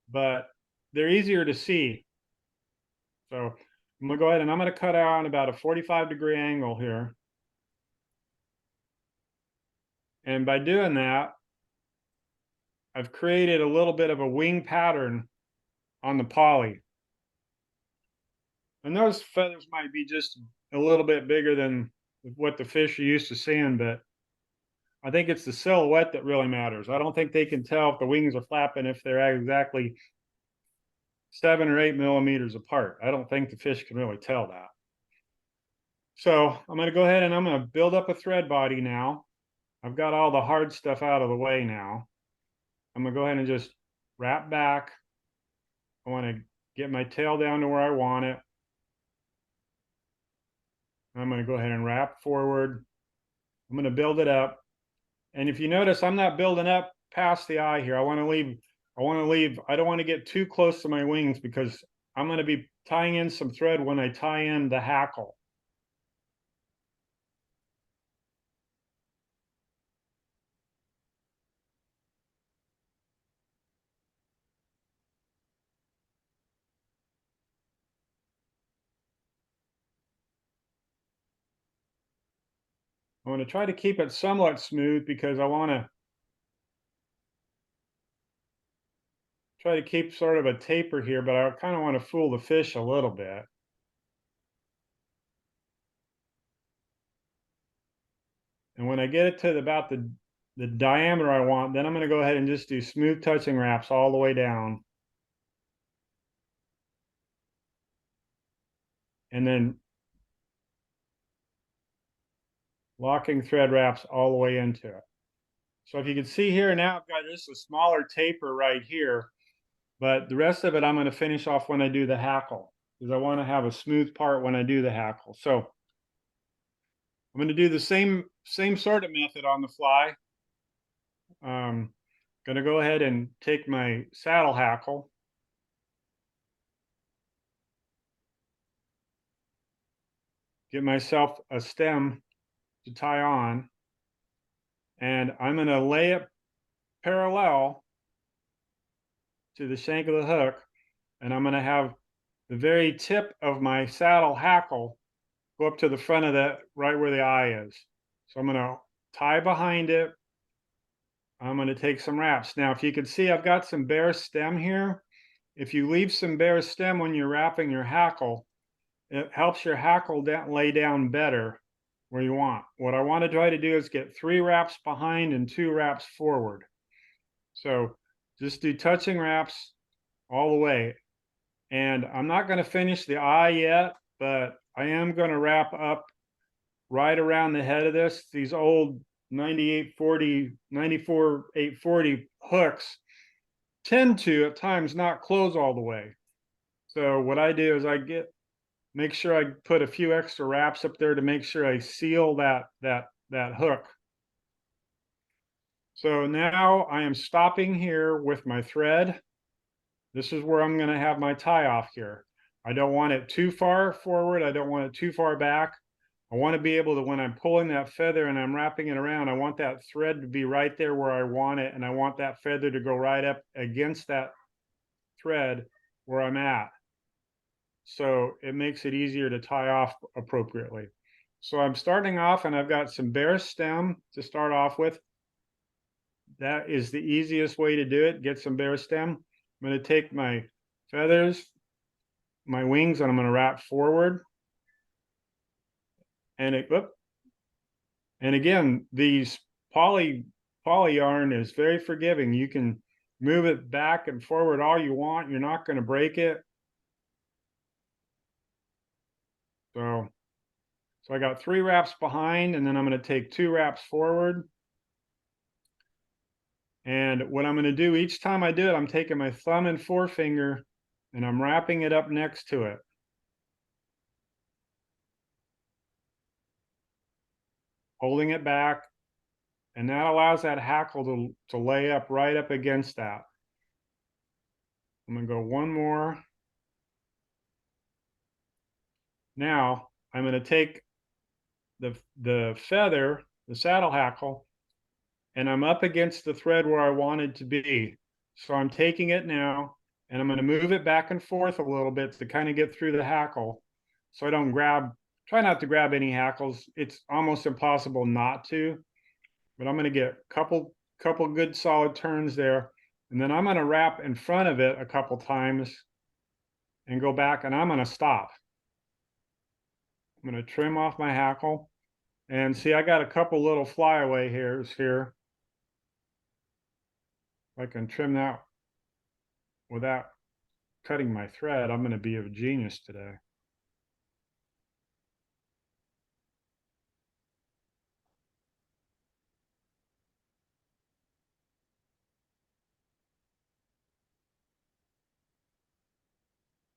[SPEAKER 3] but they're easier to see. So I'm gonna go ahead and I'm gonna cut out on about a 45-degree angle here. And by doing that, I've created a little bit of a wing pattern on the poly. And those feathers might be just a little bit bigger than what the fish are used to seeing, but I think it's the silhouette that really matters. I don't think they can tell if the wings are flapping if they're exactly 7 or 8 millimeters apart. I don't think the fish can really tell that. So I'm going to go ahead and I'm going to build up a thread body now. I've got all the hard stuff out of the way now. I'm going to go ahead and just wrap back. I want to get my tail down to where I want it. I'm going to go ahead and wrap forward. I'm going to build it up. And if you notice, I'm not building up past the eye here. I don't want to get too close to my wings because I'm going to be tying in some thread when I tie in the hackle. I want to try to keep it somewhat smooth because I want to try to keep sort of a taper here, but I kind of want to fool the fish a little bit. And when I get it to about the diameter I want, then I'm going to go ahead and just do smooth touching wraps all the way down. And then locking thread wraps all the way into it. So if you can see here now, I've got just a smaller taper right here, but the rest of it I'm going to finish off when I do the hackle, because I want to have a smooth part when I do the hackle. So I'm going to do the same sort of method on the fly. Going to go ahead and take my saddle hackle. Get myself a stem to tie on, and I'm going to lay it parallel to the shank of the hook, and I'm going to have the very tip of my saddle hackle go up to the front of that, right where the eye is. So I'm going to tie behind it. I'm going to take some wraps. Now, if you can see, I've got some bare stem here. If you leave some bare stem when you're wrapping your hackle, it helps your hackle lay down better where you want. What I want to try to do is get 3 wraps behind and 2 wraps forward. So just do touching wraps all the way. And I'm not going to finish the eye yet, but I am going to wrap up right around the head of this. These old 94-840 hooks tend to at times not close all the way. So what I do is I make sure I put a few extra wraps up there to make sure I seal that hook. So now I am stopping here with my thread. This is where I'm going to have my tie off here. I don't want it too far forward. I don't want it too far back. I want to be able to, when I'm pulling that feather and I'm wrapping it around, I want that thread to be right there where I want it. And I want that feather to go right up against that thread where I'm at. So it makes it easier to tie off appropriately. So I'm starting off and I've got some bare stem to start off with. That is the easiest way to do it. Get some bare stem. I'm going to take my feathers, my wings, and I'm going to wrap forward. And again, these poly yarn is very forgiving. You can move it back and forward all you want. You're not going to break it. So I got 3 wraps behind, and then I'm going to take 2 wraps forward. And what I'm going to do each time I do it, I'm taking my thumb and forefinger and I'm wrapping it up next to it. Holding it back, and that allows that hackle to lay up right up against that. I'm going to go one more. Now I'm going to take the feather, the saddle hackle, and I'm up against the thread where I want it to be. So I'm taking it now, and I'm going to move it back and forth a little bit to kind of get through the hackle. So I don't try not to grab any hackles. It's almost impossible not to, but I'm going to get a couple good solid turns there. And then I'm going to wrap in front of it a couple times and go back, and I'm going to stop. I'm going to trim off my hackle, and see, I got a couple little flyaway hairs here. If I can trim that without cutting my thread, I'm going to be a genius today.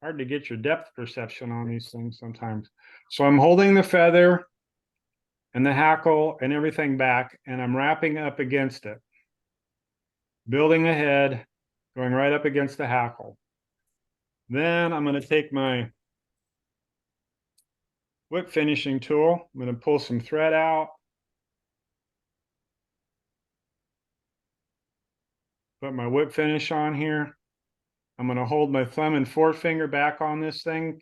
[SPEAKER 3] Hard to get your depth perception on these things sometimes. So I'm holding the feather and the hackle and everything back, and I'm wrapping up against it, building a head, going right up against the hackle. Then I'm going to take my whip finishing tool. I'm going to pull some thread out, put my whip finish on here. I'm going to hold my thumb and forefinger back on this thing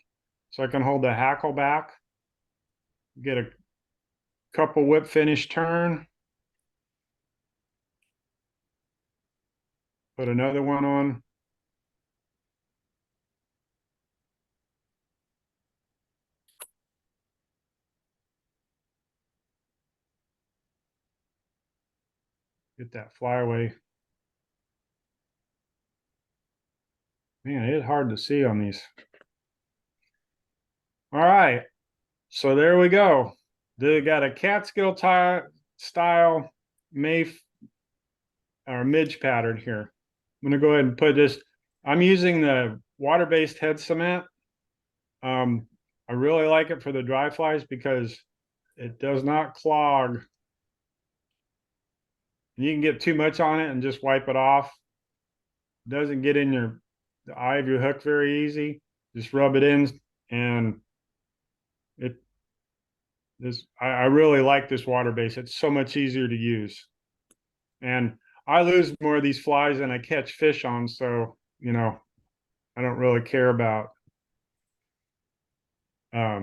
[SPEAKER 3] so I can hold the hackle back. Get a couple whip finish turn. Put another one on. Get that flyaway. Man, it is hard to see on these. All right. So there we go. They got a Catskill style Mayf or midge pattern here. I'm gonna go ahead and put this. I'm using the water-based head cement. I really like it for the dry flies because it does not clog. You can get too much on it and just wipe it off. It doesn't get in the eye of your hook very easy. Just rub it in, and I really like this water base. It's so much easier to use. And I lose more of these flies than I catch fish on, so I don't really care about I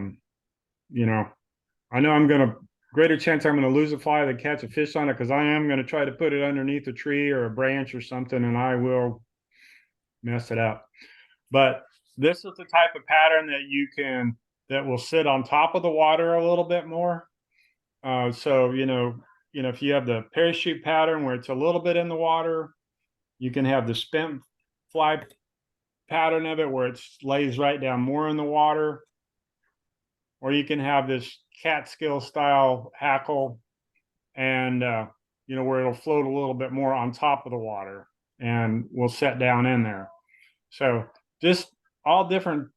[SPEAKER 3] know I'm gonna greater chance I'm gonna lose a fly than catch a fish on it, because I am gonna try to put it underneath a tree or a branch or something, and I will mess it up. But this is the type of pattern that will sit on top of the water a little bit more. So if you have the parachute pattern where it's a little bit in the water, you can have the spent fly pattern of it where it lays right down more in the water, or you can have this Catskill style hackle, and where it'll float a little bit more on top of the water and will set down in there. So just all different,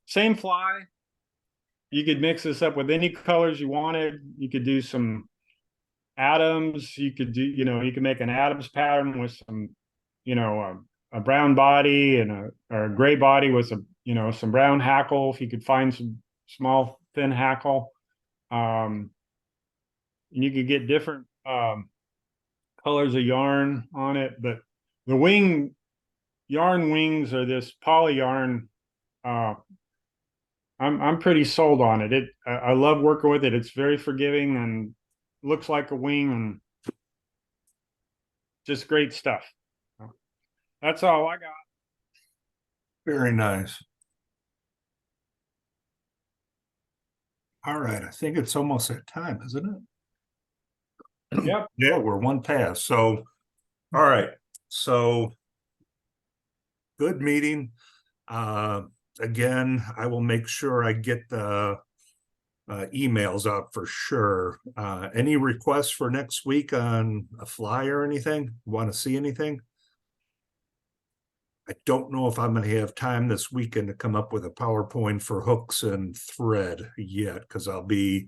[SPEAKER 3] same fly. You could mix this up with any colors you wanted. You could do some Adams. You could do, you can make an Adams pattern with some, a brown body and a gray body with some brown hackle. If you could find some small thin hackle, and you could get different colors of yarn on it. But the yarn wings are this poly yarn. I'm pretty sold on it. I love working with it. It's very forgiving and looks like a wing, and just great stuff. That's all I got.
[SPEAKER 1] Very nice. All right, I think it's almost that time, isn't it?
[SPEAKER 3] Yep.
[SPEAKER 1] Yeah, we're one past. So, all right. So, good meeting. Again, I will make sure I get the emails out for sure. Any requests for next week on a fly or anything? Want to see anything? I don't know if I'm going to have time this weekend to come up with a PowerPoint for hooks and thread yet, because I'll be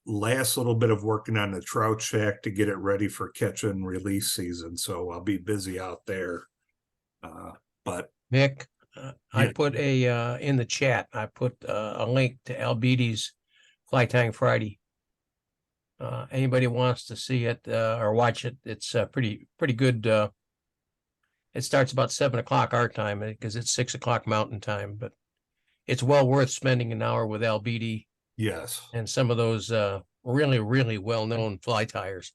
[SPEAKER 1] last little bit of working on the trout shack to get it ready for catch and release season. So I'll be busy out there. But
[SPEAKER 5] Mick, I
[SPEAKER 1] Yeah.
[SPEAKER 5] put in the chat, I put a link to Albedi's Fly Tying Friday. Anybody wants to see it or watch it, it's pretty good. It starts about 7 o'clock our time because it's 6 o'clock Mountain Time, but it's well worth spending an hour with Albedi
[SPEAKER 1] yes,
[SPEAKER 5] and some of those really, really well-known fly tires.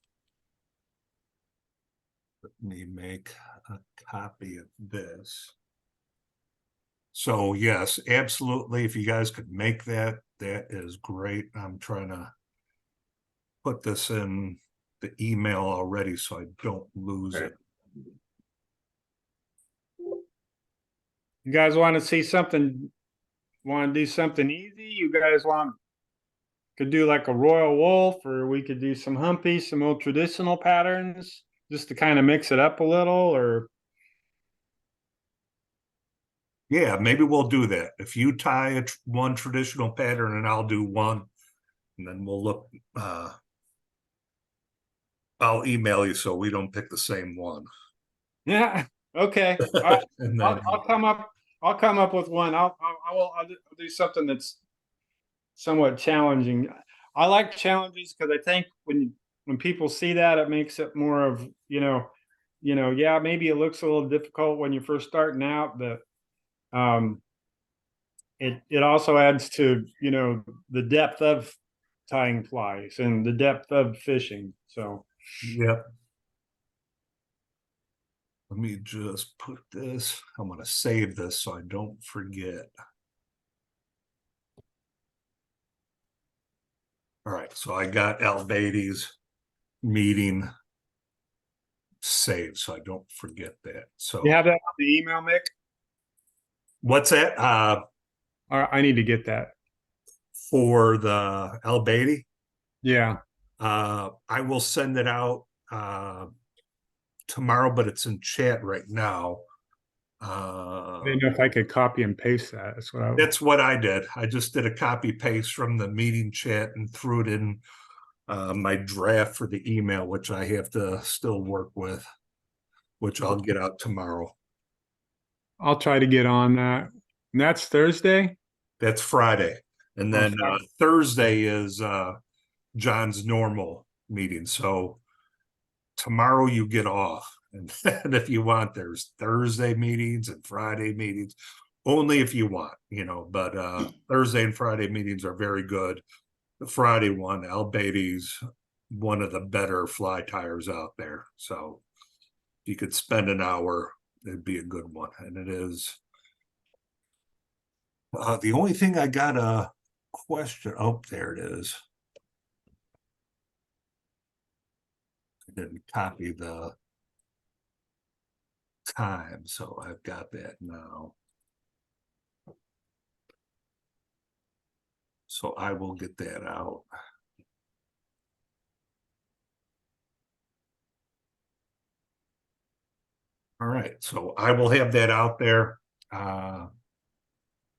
[SPEAKER 1] let me make a copy of this. So yes, absolutely. If you guys could make that, that is great. I'm trying to put this in the email already so I don't lose it.
[SPEAKER 3] You guys want to see something? Want to do something easy? You guys could do like a Royal Wolf, or we could do some Humpy, some old traditional patterns, just to kind of mix it up a little. Or
[SPEAKER 1] Yeah, maybe we'll do that. If you tie one traditional pattern and I'll do one, and then we'll look. I'll email you so we don't pick the same one.
[SPEAKER 3] yeah, okay.
[SPEAKER 1] And then,
[SPEAKER 3] I'll come up. I'll come up with one. I'll do something that's somewhat challenging. I like challenges because I think when people see that, it makes it more of yeah, maybe it looks a little difficult when you're first starting out, but it also adds to the depth of tying flies and the depth of fishing. So
[SPEAKER 1] Yep. Let me just put this, I'm gonna save this so I don't forget. All right, so I got Al Beatty's meeting saved, so I don't forget that. So
[SPEAKER 3] you have that on the email, Mick?
[SPEAKER 1] what's that?
[SPEAKER 3] I need to get that.
[SPEAKER 1] For the Al Beatty,
[SPEAKER 3] Yeah.
[SPEAKER 1] I will send it out tomorrow, but it's in chat right now.
[SPEAKER 3] I didn't know if I could copy and paste that. That's what I was.
[SPEAKER 1] That's what I did. I just did a copy paste from the meeting chat and threw it in my draft for the email, which I have to still work with, which I'll get out tomorrow.
[SPEAKER 3] I'll try to get on that. And that's Thursday?
[SPEAKER 1] That's Friday. And then Thursday is John's normal meeting. So tomorrow you get off. And then if you want, there's Thursday meetings and Friday meetings, only if you want, you know, but Thursday and Friday meetings are very good. The Friday one, Al Beatty's one of the better fly tires out there. So if you could spend an hour, it'd be a good one. And it is. The only thing I got a question. Oh, there it is. I didn't copy the time, so I've got that now. So I will get that out. All right, so I will have that out there.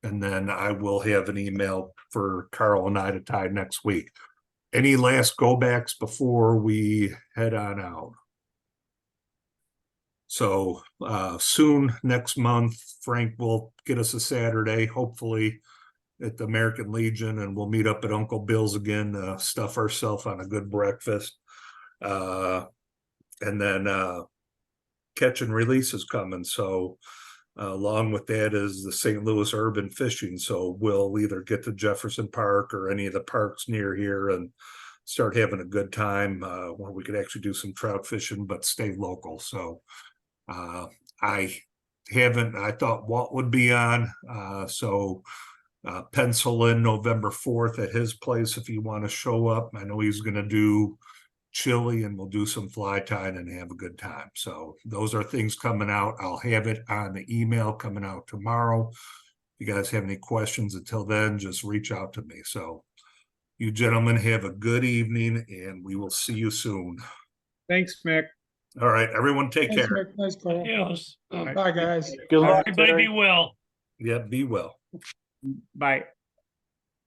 [SPEAKER 1] And then I will have an email for Carl and I to tie next week. Any last go backs before we head on out? So soon next month, Frank will get us a Saturday, hopefully at the American Legion, and we'll meet up at Uncle Bill's again, stuff ourselves on a good breakfast. And then catch and release is coming. So along with that is the St. Louis urban fishing. So we'll either get to Jefferson Park or any of the parks near here and start having a good time where we could actually do some trout fishing, but stay local. So I thought Walt would be on. So pencil in November 4th at his place if you want to show up. I know he's going to do chili and we'll do some fly tying and have a good time. So those are things coming out. I'll have it on the email coming out tomorrow. If you guys have any questions until then, just reach out to me. So you gentlemen have a good evening and we will see you soon.
[SPEAKER 3] Thanks, Mick.
[SPEAKER 1] All right, everyone take
[SPEAKER 2] Thanks,
[SPEAKER 1] care.
[SPEAKER 2] Mick. Nice call.
[SPEAKER 6] Yes.
[SPEAKER 2] Bye, guys.
[SPEAKER 6] Good luck.
[SPEAKER 2] Everybody be well.
[SPEAKER 1] Yeah, be well.
[SPEAKER 3] Bye.